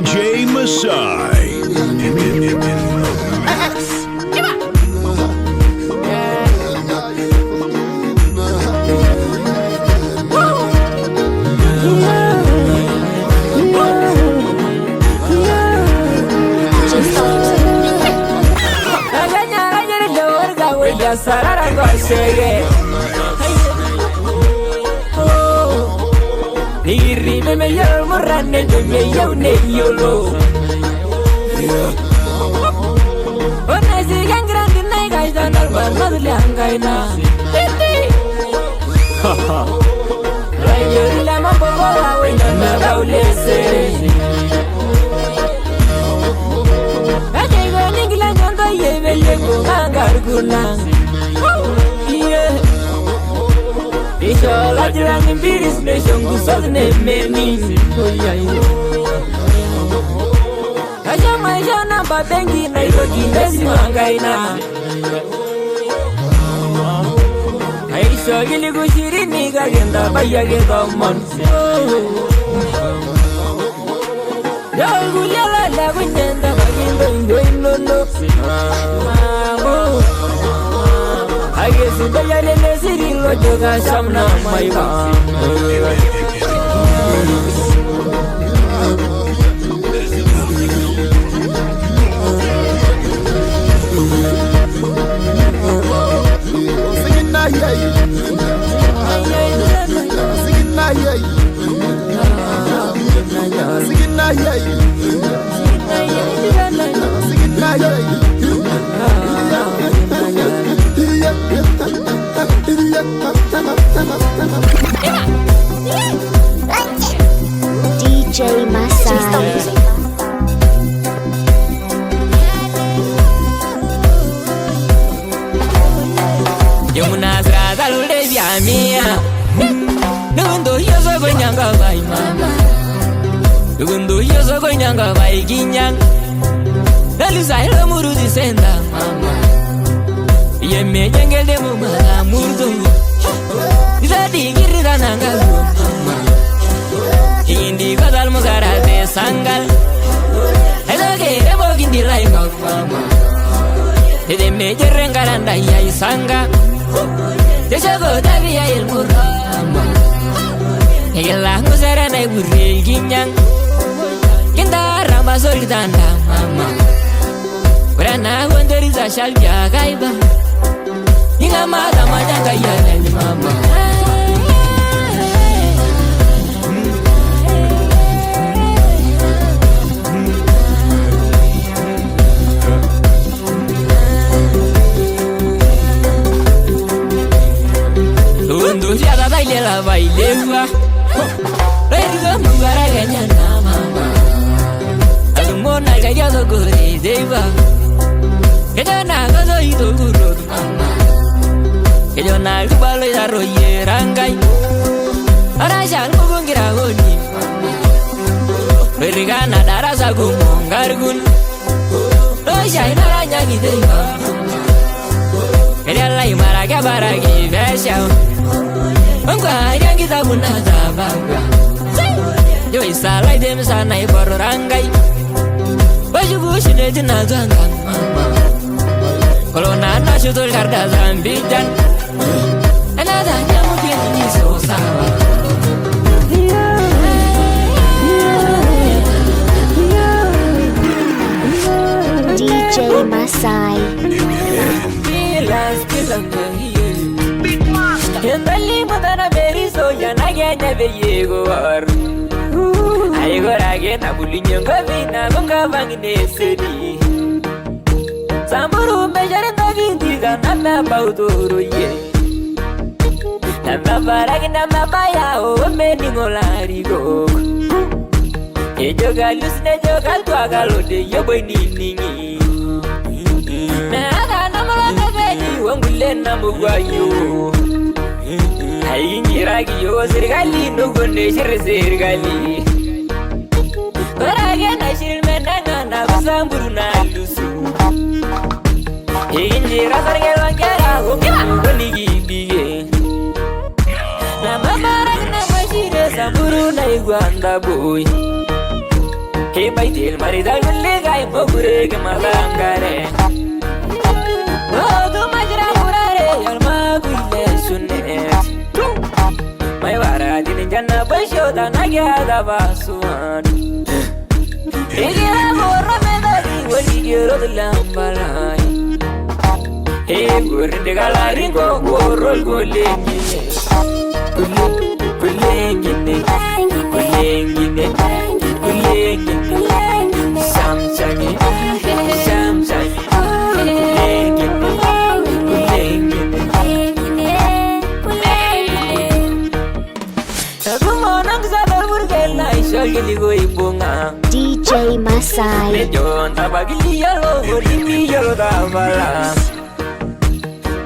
DJ Masai. Sarara goshege Niri me yol murane me yone yolo Ona si gangrandi nai guys danar barmad liangaina Rayo la mabora wena na gaulese Ajego ningla nyondo yevele ko gangarguna Ishola jirani mbiris nation gusodne memi Aja maisha na babengi na ilogi nesi mangaina Aisho gili kushirini kagenda baya gedomon Yolguliala la kunyenda magindo indoinono I guess in the yellow city, what you got some now, my mom. Singing na yay, singing na yay, singing na yay, singing na yay. DJ Masai. Yamuna zada lule vya mia Nundo yoso konyanga vai mama Nundo yoso konyanga vai ginyang Nalusa ilo muruzi senda mama Yeme jengel de mumala murdu Zadi girira nangal mama Hindi gadal mugara de sangal Edoge ebo gindi rainga mama Ede me jerrengaranda ya isanga Deshago davi ya ilmurra mama Ela ngusara na iburri ginyang Kinda ramba solidanda mama Urana wonderi za shalvia gaiba Inga mada majanga ya nani mama Undu siada baile la bailewa Rediga mugara ganya na mama Alumona kaya do gore deva Kejo na gozo ito guro mama Kejo na kubalo ya roye rangai Arasha mugungira goni Rediga na darasa gumongargun Rosha inaranya gideva Kejo la imara kya baragi vesha Ongwa yangi zabuna zabaga Yo isalai dem sana ibor rangai Bajubu shine tina zangan mama Kolona na shutul karda zambijan Enada nyamu kini niso sawa DJ Masai. Bilas Yendali madana beri so yana genya be yegor Ayegora gena bulinyo ngavina gonga vangine sedi Samburu mejare ndagi gana na baudoro ye Namba baragi namba baya o meni ngolari go Ejo galus ne jo kaltua galode yo boy ningi Na aga namara ngaveni wangule namugwayo Ayingira giyo sirgali nugunde sirgali Barage na shirmena na kusamburu na lusu Ayingira sargel wangera goni gibiye Na mabarag na mashire samburu na igwanda boy Hey baitil marida gulle gai bogure ke malangare Oh tu majra murare alma gulle sunne Mai wara din janna basho da nagya da basuan Egira borra medari wali gero dilambalai Hey gurde galari go gorol golengine Kulengine Samsangi DJ Masai Mejon tabagili yalo golimi yalo dabala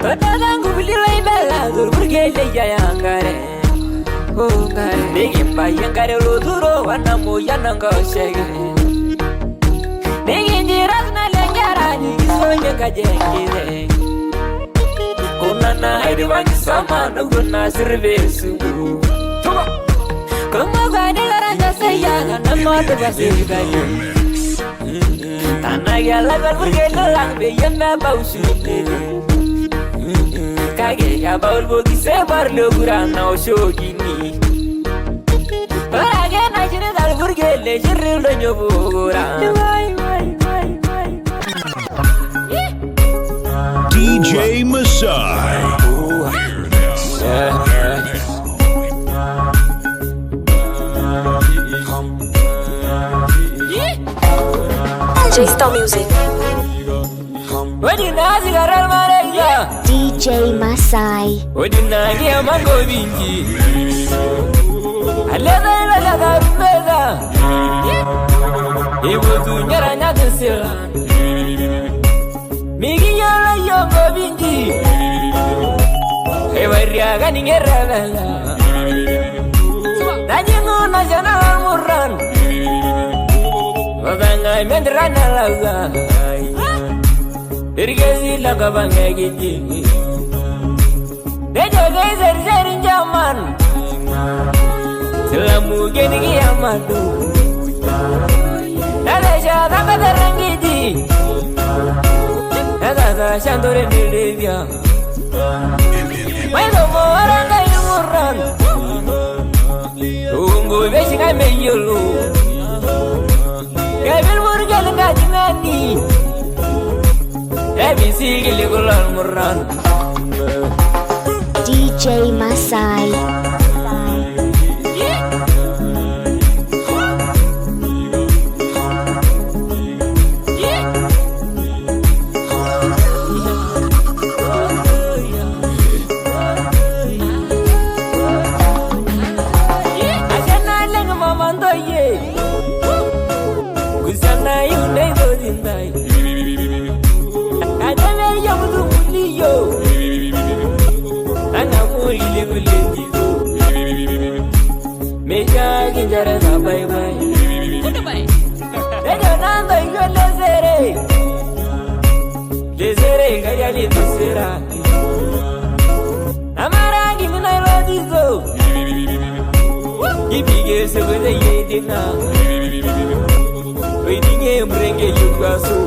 Tadang gubili lai bella durburgele yangare Oh kare negim bayangare lo duro wanamu yananga shege Negin diras na lengara ni sonya kajengire Kunana edi wangi sama nuguna sirvesu Como gade garanja sayanga namatu basigayo Tanaya lagal burgele lang beyana bausu Kage ya baul bogi se barlo gurana o shogini Parage na jine dal burgele jirlo nyobura DJ Masai. J-Star Music. DJ Masai Odinagi amango bingi Alada beza Ibu tu nyaranya kesela Migi nyala yongo bingi Ewaria gani ngerabala Najingu nasional murran Wabangai menderana laga Irgezi laga bangai gigi Dejo geiser serin jaman Selamu geni kiamadu Dadesha tangka terangiji Dadasa shandore nilivya Maidomo orang kayu murran Tunggu besi kai meyulu Kabil murgal ngajingani Ebisi gili gulan murran DJ Masai Bye bye. Dejo nando yo lesere gaya li tsira. Amarangi mina rodizo. Ibige sebele yedina. Wedinge mrenge yugaso.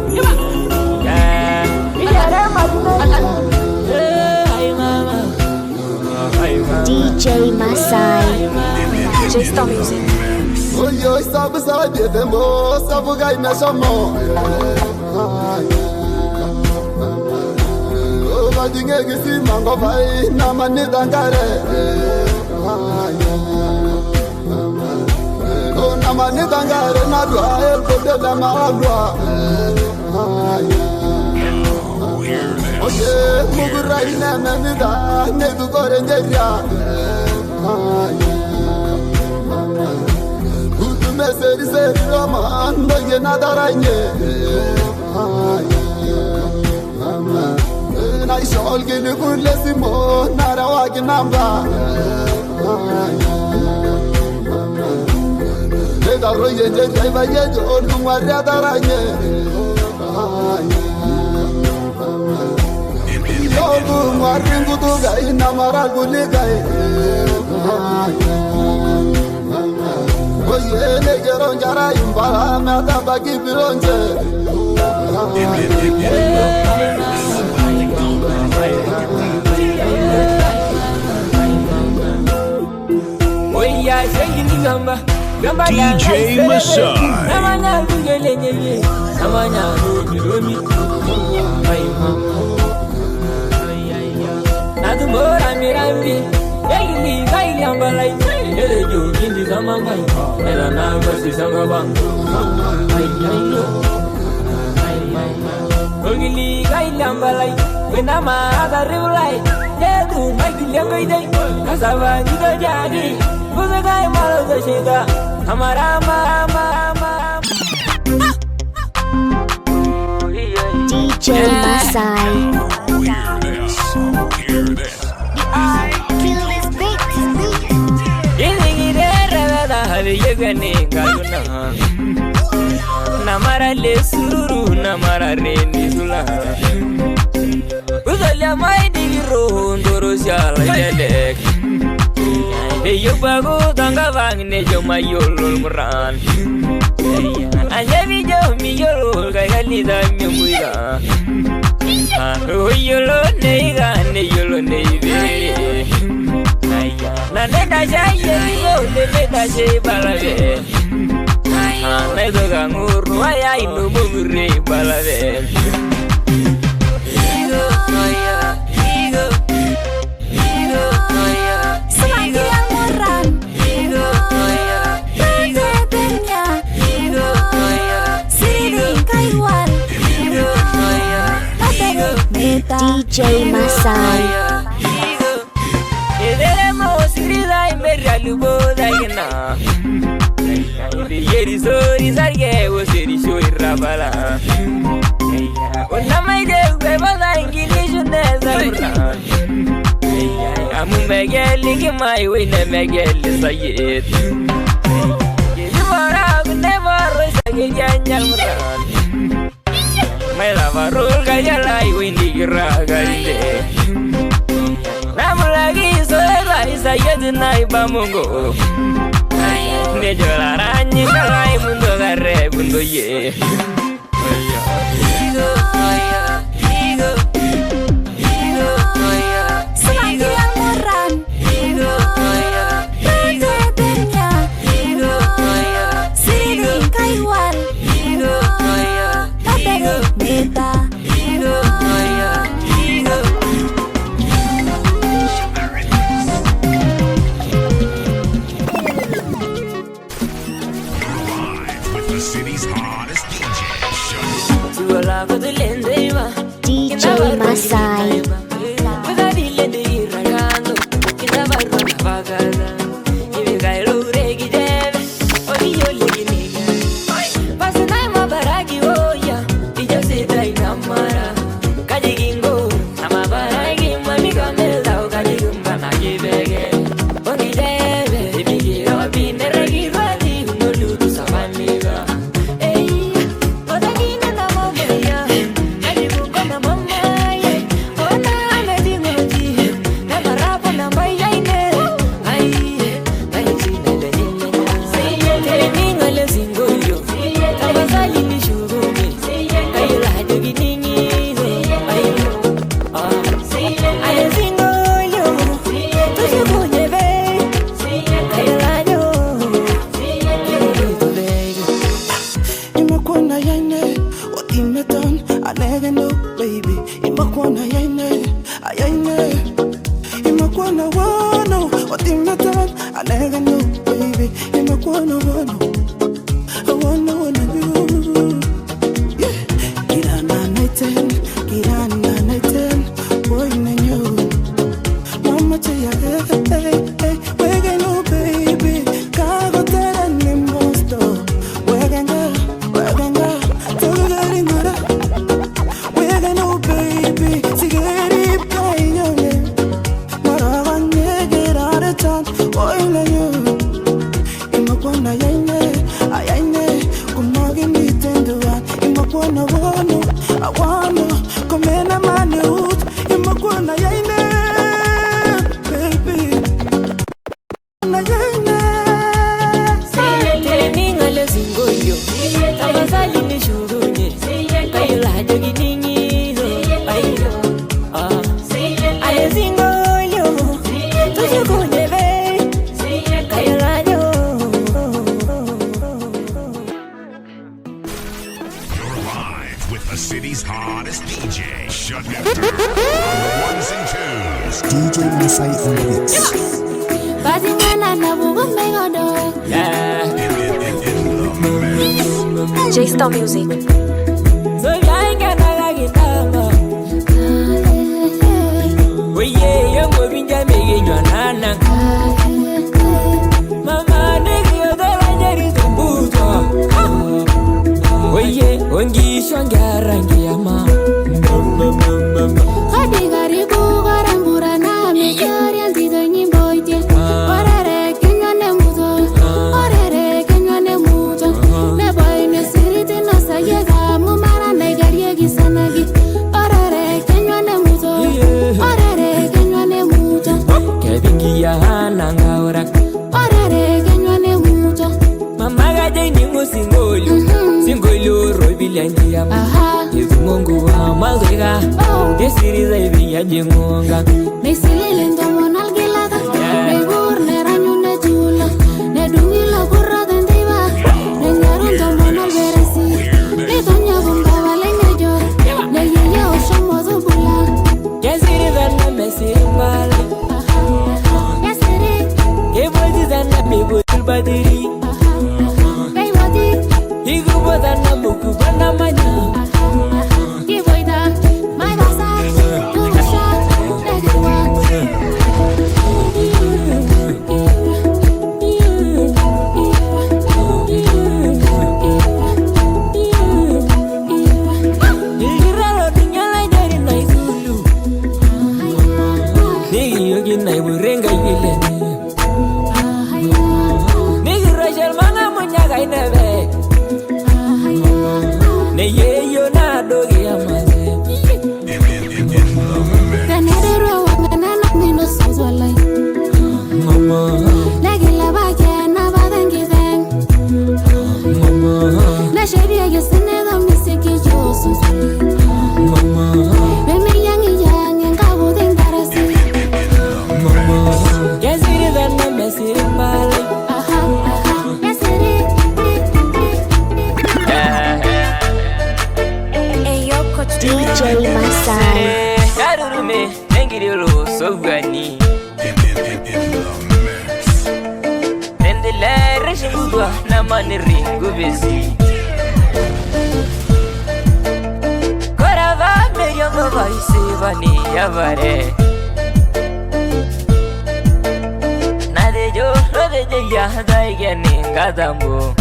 DJ Masai J-Star Music. Oyo sabu sabi tembo sabu gai na shamo. O badinge gisi mango bai na mani dangare. O na mani dangare na dua el kode la maadua. Oye mugurai na namida ne du gore ngeria. Meseri seri roman doye nadaranye na ishol gili kulle simo nara wagi namba le daro ye je jaiba ye jo dumari adaranye yo dumari ngudu gai namara guli gai Oye, negero njara imbala, mata bagi bilonje. DJ Masai. DJ Masai. Hear this. Namara le suru namara rendi sula Uzalia mai digiro ndoro shala yedek Eyo bago tanga vang ne jo mayolo muran Anjabi jo mi yolo kaya da mi muira Oyolo neiga ne yolo neive Na neta jaye yo neta jaye balave Na doga nguru aya inu mugure balave Igo kaya Igo kaya Selagi yang murah Igo kaya Presidentnya Igo kaya Siri Kaiwan Igo kaya Materi Meta DJ Masai. Lubodaina Yeri sori sarge o seri shoy rabala Onna mai de beba ingili juneza mura Amu megeli ki mai we ne megeli sayet Yeri mara ne mara sage janyal mura Mai lava rul gajala we ni raga inde Namulagi sola isa yedinai bamungo Ne jolarani kalai mundo gare mundo ye Selagi yang murah Presidentnya Siri Kaiwan Materi Meta DJ Masai. Oye, The city's hottest DJ. Shut him down. Ones and twos. DJ Masai on the mix. J-Star Music. Ongi shangarangi ama Hadi garibu garambura na mikari anzido nyimboite Orere kenyane muto Orere kenyane muto Neboy ne siriti no sayega Mumara negarie gisanagi Orere kenyane muto Orere kenyane muto Kebingi ya hananga ora Orere kenyane muto Mamaga jeni musingolu Singolu robilangi ya Yesu Mungu wa malwega Desiriza hivi ya jengonga Mesilile ndomo nalgilada Negur neranyu nejula Nedungila kurra dendiva Nenyaru ndomo nalberesi Nitonya bumba wale nejo Neyeye oshomo zubula Kesiriza na mesimbala Yasiri Keboziza na mebotul badiri Kaywati Higuboza na mukubana manya Kiboida My basa Kumusha Negewa Iliralo dunyala idari na izulu Nigi yogi na iburenga yileni Nigi rachel manga munyaga inebe Neyeyo na dogi amaze Teneriru wanganana mino sozwalai Mama Legila bake na badengizeng Na sheria yesene da misiki yo sozwalai Bemi yangi yangi ngabu dengarasi Kesiriza na mesimbala Yasiri Ayo, Coach DJ Masai. Darurume Nengirilo sogani Nendele reshingudwa na maniri ngubezi Korava meyongo vaisivani yavare Nadejo rodeje ya daigeni ngadambo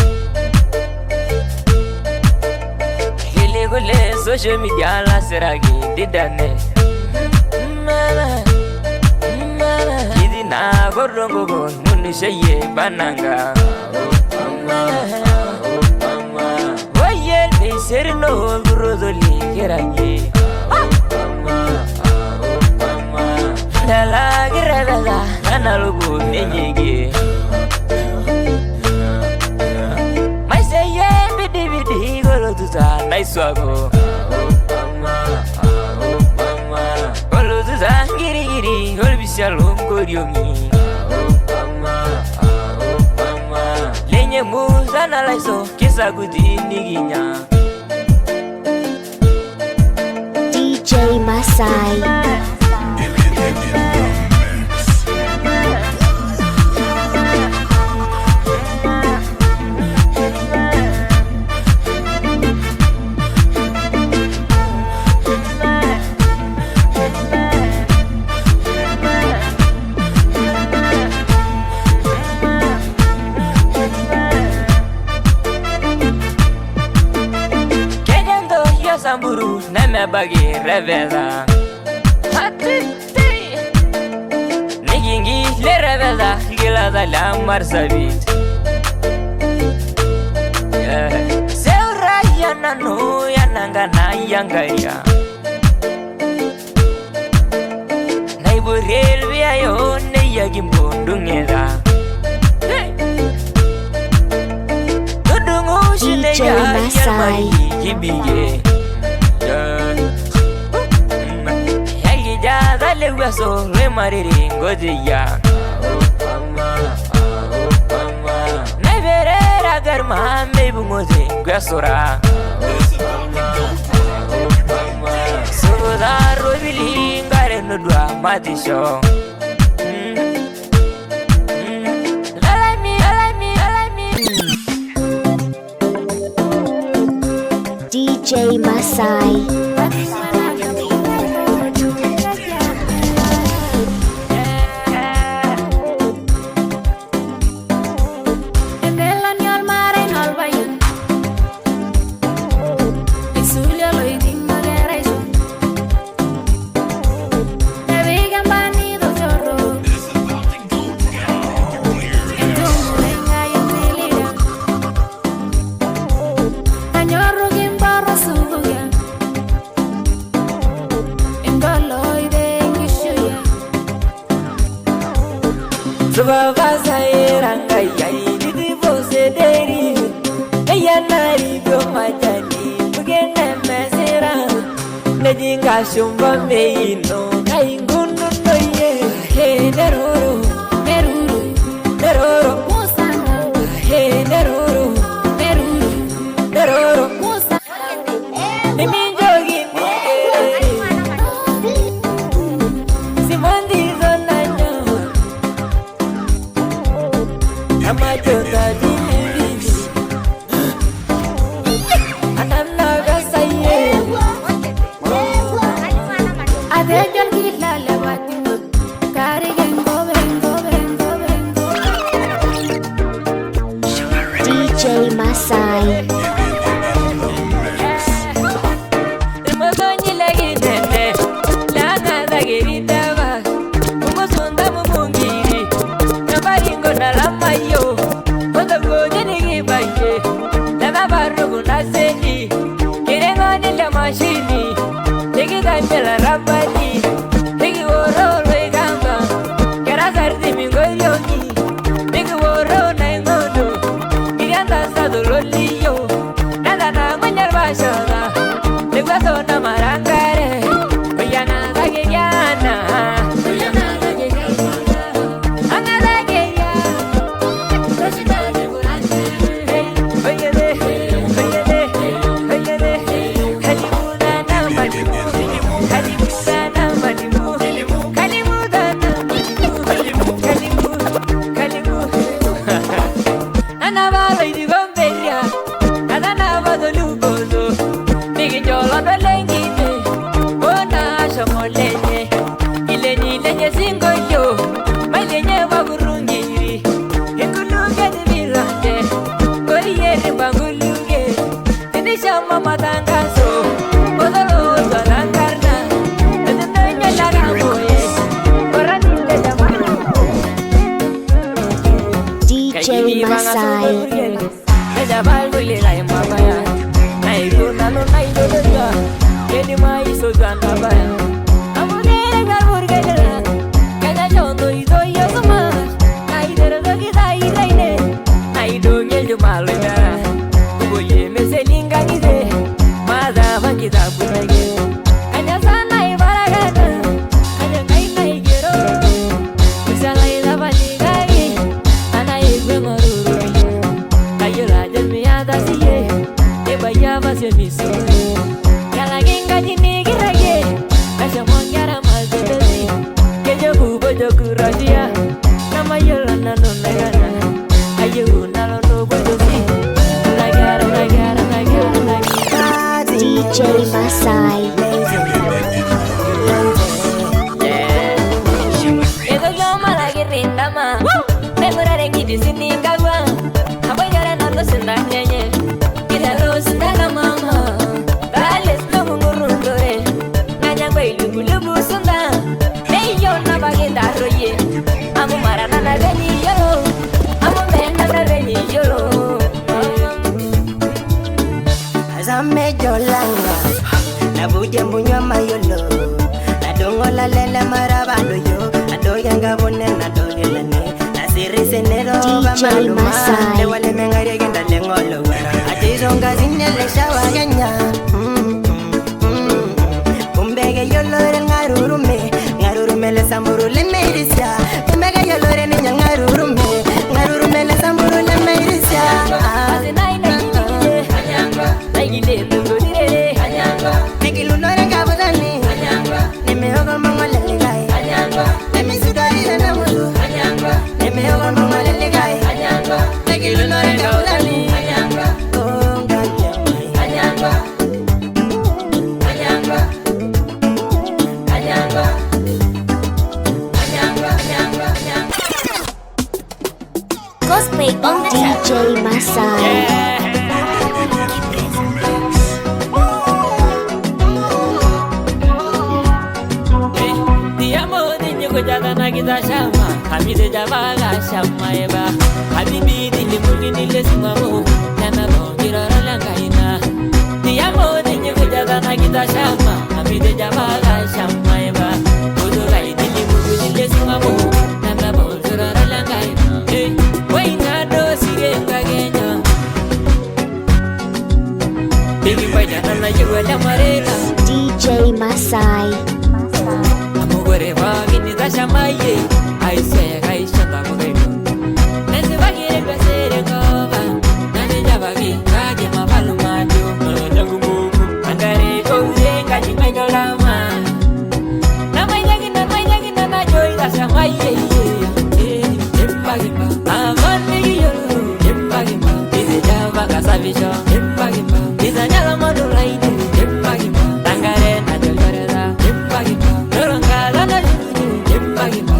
Gule social media la seragi didane Mama Idina gorongo gon munisheye bananga Wayel miserno gurozoli keranye Dala girada analugu nenyege Maiseye bidi bidi golo tuta naiswago Golo tuta giri giri olbishalom koryomi Lenye muza na laiso kisa gudi niginya DJ Masai. Samburu na me bagi revela Nigingi le revela Gila da la marsabit Seura yana no yananga na yangaya Naiburel via yo ne yagimbondungeda Tudungu shilega Masai. Kibige Yagi dale hueso le mariri ngodiya Me verera garma me bungoze guesora matisho. DJ Masai. Shumba meino kaingunu noye he neroro neruru neroro musana he neroro neruru neroro musana eminjogi simandi zonanyo amajota dini anamna gasaye Adegel gila lewati kari gengo bengo bengo bengo DJ Masai. Mozonyi lagi nene lana lagi ritava umuzunda mumungiri nabaringo nalamayo odagoje nigibaye nanabarugu naseji kirengani la mashini Nigidamela rabani, nigi woro loigamba, kera sardi mingoyoni, nigi woro naingono, mirianda sadololiyo, nada na manyar bashada, nigwaso na marangare, oyana dageyana, oyana dageyana, ana dageya, rosita de burante, oyede, oyede, oyede, halimuna na madimu. DJ Masai. DJ Masai. Edo yo malagi rindama, memorare gidi sini kagwa, apa yara nando sendanyenye, kita ros ndaga mama, bales no mungurundore, nanya kwe lubu lubu sunda, neyo na bagi daroye, amu marana na reni yolo, amu mena na reni yolo. Azame jolanga, na buje mbunywa mayolo, na dongo la lele marabando yo, na doyanga bone na doyelane, na siri senero ba maluma, le wale mengare genda lengolo, atizonga zinele shawa genya, kumbege yolo re ngarurume le samburu le meirisia, kumbege yolo re ninya ngarurume le samburu le meirisia. Nikiluno re kabudani, nimehoga mangole legai. javaga shamayba habibi dili mugini lesmamo nana bongira langaina diamo denye kujaga na kita shama habibi javaga shamayba odoga dili mugini lesmamo nana bongira langaina waina do sirenga genya bigi baja nana yuela marela DJ Masai. amugore wagini tashamaye I say I shut up again. Let's begin to say the cover. Nani Javagi, Kagi Mavalumadu, Jangumu, and Gary Ozen, Kaji Megalama. Now my yakin and I joy that's a my Jimbagima. I'm on me, Jimbagima. Is it Javaga Savisha? Jimbagima. Is a Yalamadu Light? Jimbagima. Tangare, Najalera, Jimbagima. Nurangala, Jimbagima.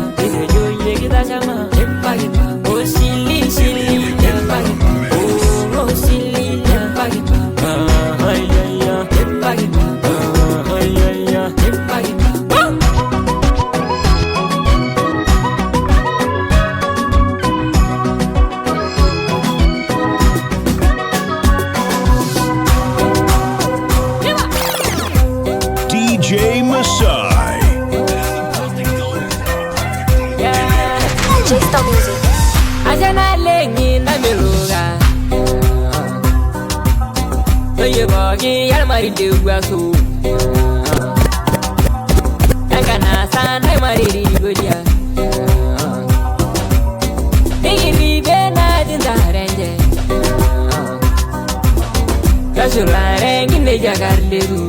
Shama, Jembagima, oh silly, silly, Jembagima, oh silly, Jembagima, ay ay ay, Jembagima, ay ay ay, Jembagima. DJ Masai. DJ Star Music. Ajana lengi na miluga. Oye bogi yar mari dewaso. Angana sana mari rigodia. Igi bena dindarenje. Kasula rengi ne jagarleru.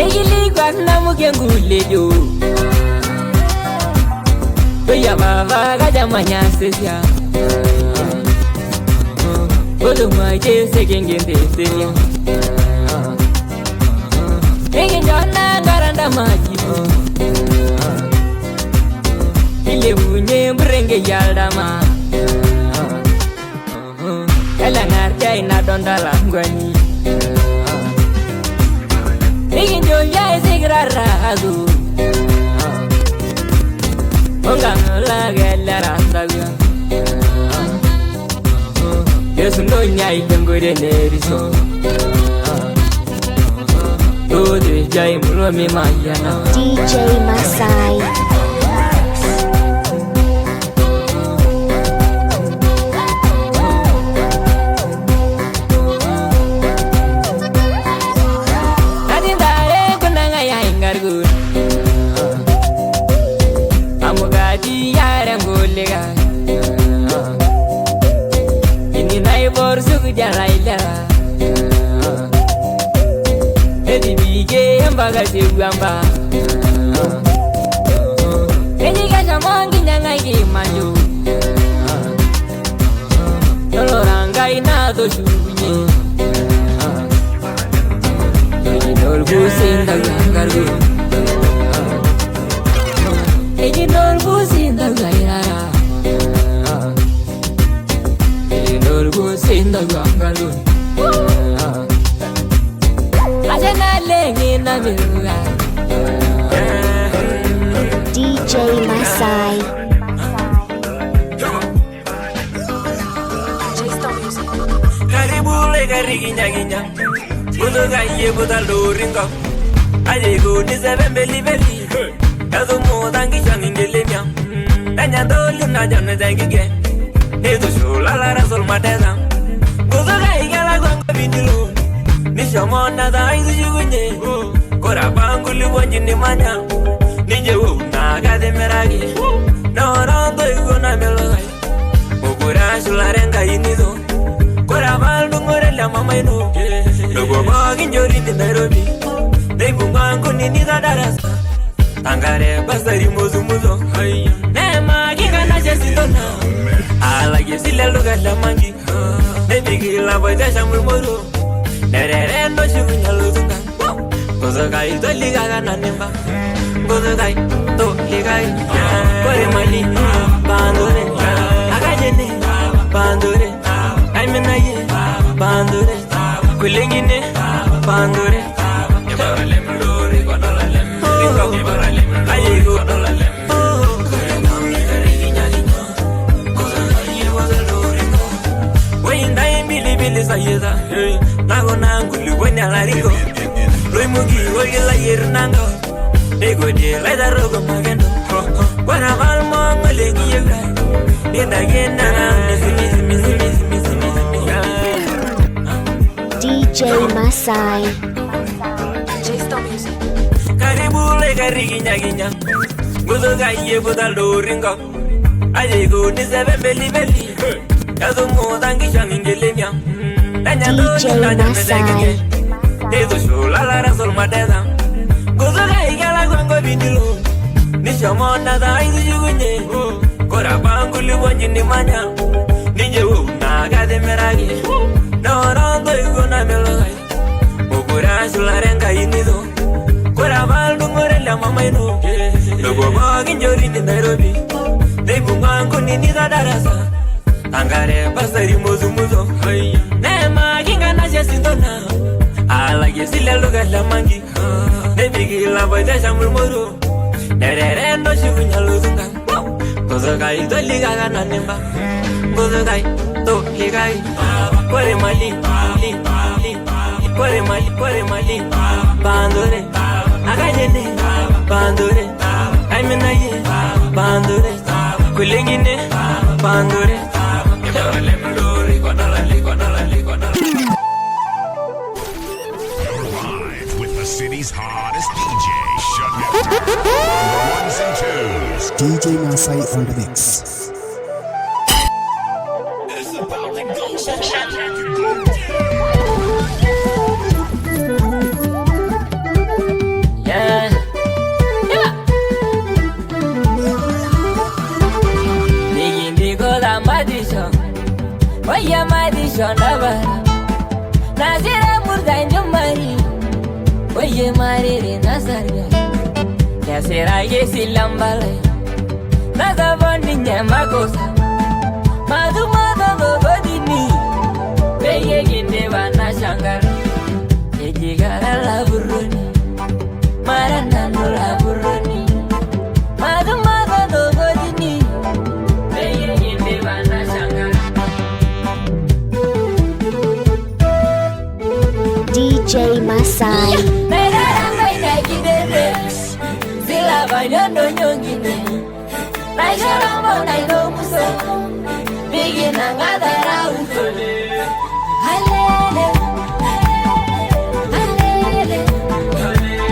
Igi ligwa na mugengulejo. Oya baba gaja manyasesia Odo maje segengende sesia Ege jona garanda maji Ile bunye mbrenge yaldama Ela ngarja ina dondala ngwani Ege joya esegrara azu Ongangala gela randaga Yesu no nyai jangore neriso Ode jai muromi mayana DJ Masai. Adindare kunanga ya ingargu Amugadi yare ngolega Ini nai borsu jaraila Edi bige ambaga segamba Edi gaja mangi nyanga manju Noloranga ina to shunye Edi nolgu sinda gangargu Egi nolgu sinda gairara Egi nolgu sinda gangalu Ajana lengi na miruga DJ Masai. DJ Star Music. Karibu le karigi nyaginya Budo gaye buda loringa Ajego nisebe beli beli Yazo mo dangi changi ngelemya Tanya doli na jane dangi ge Ezo shula la razol mateza Budo gaye gala gwanga bindilo Nisha mona da izu shugunye Kora bangu liwanji ni manya Nije na gade meragi Na orando igo na melogai Mugura shula renga inizo Kora baldu ngore la mama ino Logo bagi njori di Nairobi Deibu ngangu nini za darasa Tangare basari muzu muzo Nema giga na jesitona Ala gesile luga la mangi Debi gila boja shamul moro Nerere no shugunya luzunga Gozo gai to liga gana nemba Gozo gai to liga Kore mali bandore Akajene bandore Aimenaye bandore Kulengine bandore Yebaralem lori kodolalem Ayego lisa yeza nago nangulu wenya lariko loy mugi oyela yernanga nego de la da rogo magendo wana malmo ngalengi yega nenda genda DJ Masai. J-Star Music. Karibu le kariginya ginya gudo gaye buda loringa ayego ni sebe beli beli yazo modangi shangingelenya DJ Masai. Dedo shola la razol madeda gudo gaye gala gongo bindilo ni shamona da idu jugunye kora banguli wonjini manya nije na gade meragi no rondo igona melogai ogura shula renga inido kora baldu ngorela mama ino logo magi njori ni Nairobi debu mangu ni nida darasa angare pasari mozu muzo ne magi ngana jesindona ala yesile loga la mangi debi gila boide shamul moro nerere no shunya luzunga gozo gai to liga gana nemba gozo gai to ligai kore mali kore mali bandore agajene bandore aimenaye bandore kulengine bandore Live with the city's hottest DJ. Shut it down. Ones and twos. DJ Masai on the mix. Oye madison labara Nazira murga njumari Oye marire nazarga Yasera yesi lambale Nazabondi nyamagosa Madu godini Beye ginde wana shangara Ejigara laburuni Maranano laburuni Madu godini Beye ginde wana shangara DJ Masai. Meraranga inakidede Zila banyondo nyongine Naishorombo naino muso Bigi nangadara usole Halele Halele Halele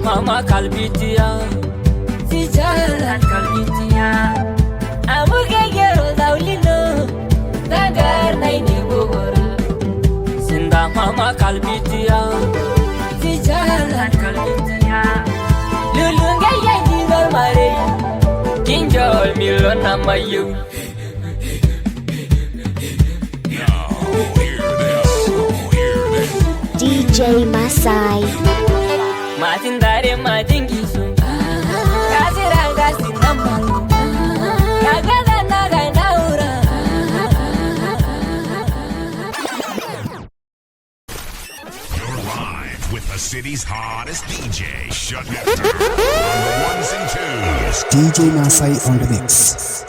Mama kalbitia, si jalan kalbitia. Amuke gero daulino, nagar naini bogora. Sinda mama kalbitia, si jalan kalbitia. Lulunga yangi dormare, kinjol milona mayu. DJ Masai. Matin dare matin gisu Kasira gasi namalu Kagada naga naura You're live with the city's hottest DJ. Shut it down. Ones and twos. DJ Masai on the mix.